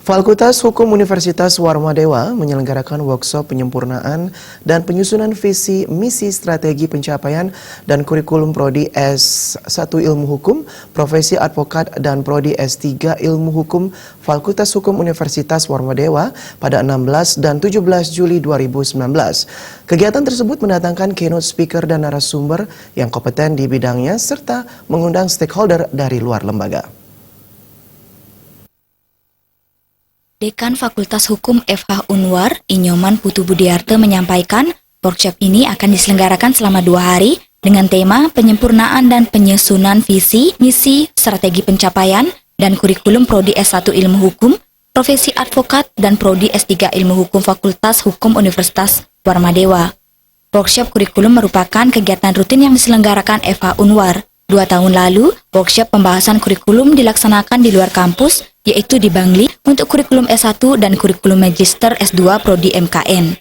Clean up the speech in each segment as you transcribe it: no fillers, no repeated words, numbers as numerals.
Fakultas Hukum Universitas Warmadewa menyelenggarakan workshop penyempurnaan dan penyusunan visi misi strategi pencapaian dan kurikulum Prodi S1 Ilmu Hukum, Profesi Advokat dan Prodi S3 Ilmu Hukum Fakultas Hukum Universitas Warmadewa pada 16 dan 17 Juli 2019. Kegiatan tersebut mendatangkan keynote speaker dan narasumber yang kompeten di bidangnya serta mengundang stakeholder dari luar lembaga. Dekan Fakultas Hukum FH Unwar, Inyoman Putu Budiarto menyampaikan, workshop ini akan diselenggarakan selama 2 hari dengan tema penyempurnaan dan penyusunan visi, misi, strategi pencapaian, dan kurikulum Prodi S1 Ilmu Hukum, Profesi Advokat, dan Prodi S3 Ilmu Hukum Fakultas Hukum Universitas Warmadewa. Workshop kurikulum merupakan kegiatan rutin yang diselenggarakan FH Unwar. 2 tahun lalu, workshop pembahasan kurikulum dilaksanakan di luar kampus, yaitu di Bangli untuk kurikulum S1 dan kurikulum Magister S2 Prodi MKN.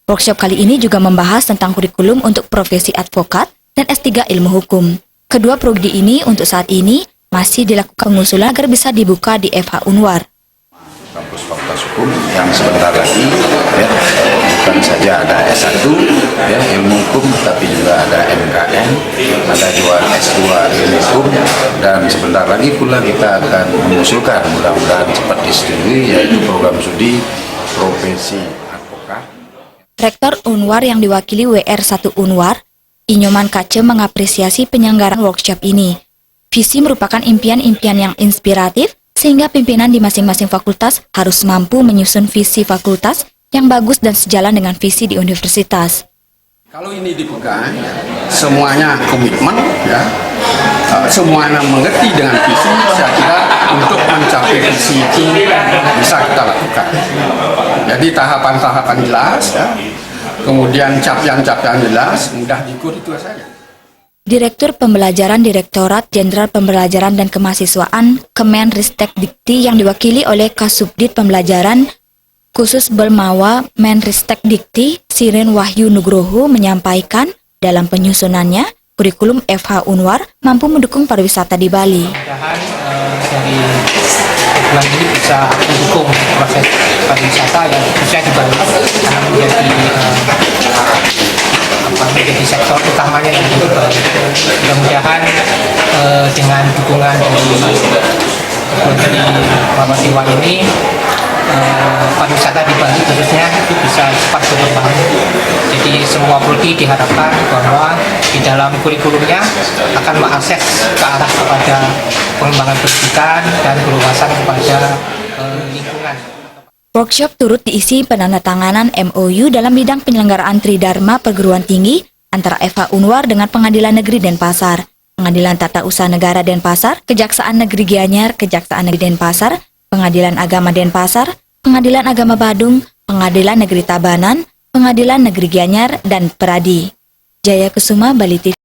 Workshop kali ini juga membahas tentang kurikulum untuk profesi advokat dan S3 Ilmu Hukum. Kedua prodi ini untuk saat ini masih dilakukan pengusulan agar bisa dibuka di FH Unwar. Kampus Fakultas Hukum yang sebentar lagi bukan saja ada S1 Ilmu Hukum, tapi juga ada MKN, ada juga S2 Ilmu Hukum, dan sebentar lagi pula kita akan mengusulkan, mudah-mudahan cepat disetujui, yaitu program studi Profesi Advokat. Rektor Unwar yang diwakili WR1 Unwar, Inyoman Kace mengapresiasi penyelenggaraan workshop ini. Visi merupakan impian-impian yang inspiratif, sehingga pimpinan di masing-masing fakultas harus mampu menyusun visi fakultas yang bagus dan sejalan dengan visi di universitas. Kalau ini dipegang, semuanya komitmen, semuanya mengerti dengan visi, saya kira untuk mencapai visi itu bisa kita lakukan. Jadi tahapan-tahapan jelas, kemudian capaian-capaian jelas, mudah diukur itu saja. Direktur Pembelajaran Direktorat Jenderal Pembelajaran dan Kemahasiswaan Kemenristek Dikti yang diwakili oleh Kasubdit Pembelajaran Khusus Belmawa Menristek Dikti Sirin Wahyu Nugroho menyampaikan dalam penyusunannya kurikulum FH Unwar mampu mendukung pariwisata di Bali. Mudah-mudahan dari bulan ini bisa mendukung proses pariwisata yang khususnya di Bali karena menjadi sektor utamanya yang di Bali. Mudah-mudahan dengan dukungan dari Menteri Mahasiswa ini pariwisata di Bali khususnya itu bisa cepat berkembang. Jadi semua prodi diharapkan bahwa di dalam kurikulumnya akan mengakses ke arah kepada pengembangan pendidikan dan berwawasan kepada lingkungan. Workshop turut diisi penandatanganan MOU dalam bidang penyelenggaraan Tridharma Perguruan Tinggi antara FH Unwar dengan Pengadilan Negeri Denpasar, Pengadilan Tata Usaha Negara Denpasar, Kejaksaan Negeri Gianyar, Kejaksaan Negeri Denpasar, Pengadilan Agama Denpasar, Pengadilan Agama Badung, Pengadilan Negeri Tabanan, Pengadilan Negeri Gianyar, dan Peradi. Jaya Kusuma, Bali TV.